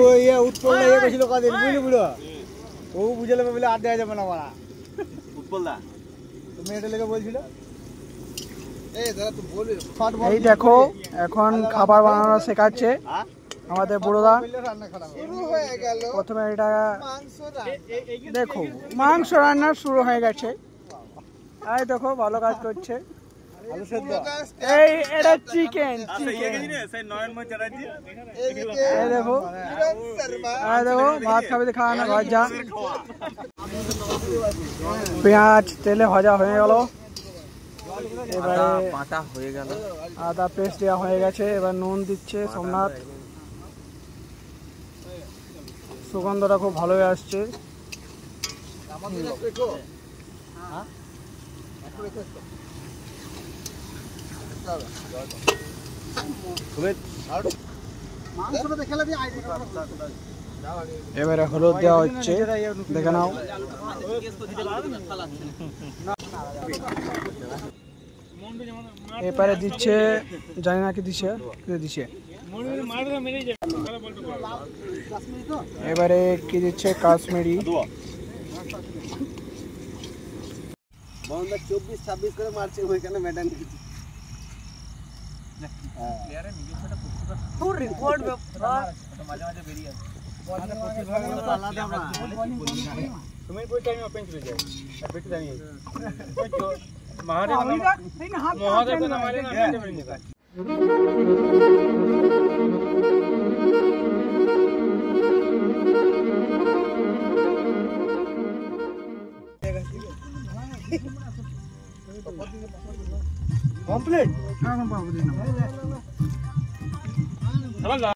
ও ইয়া উৎপল না ইয়া কইছিল কদিন বুঝলি বুড়ো ও বুঝলে বলে আর দেয়া যাবে না বড়া উৎপল দা তুমি এটা লেগে বলছিল এই দাদা তুই বলবি এই দেখো এখন খাবার বানানো শেখাচ্ছে আমাদের বুড়োদা। শুরু হয়ে গেল প্রথমে এটা মাংস রান্না দেখো মাংস রান্না শুরু হয়ে গেছে। এই দেখো ভালো কাজ করছে। আলু সেদ্ধ এই এটা চিকেন চিকেন এই দেখো ভাত খাবে খাওয়ানো ভাজা পেঁয়াজ তেলে ভাজা হয়ে গেল। এবারে পাটা হয়ে গেল আদা পেস্ট দেওয়া হয়ে গেছে। এবার নুন দিচ্ছে সোমনাথ। সুগন্ধটা খুব ভালোই আসছে। এবারে হলুদ দেওয়া হচ্ছে দেখে নাও। এবারে দিচ্ছে জানি না কি দিচ্ছে এবারে কি দিচ্ছে কাশ্মীরি 24-26 করে মারছে ওইখানে মেডান কমপ্লিট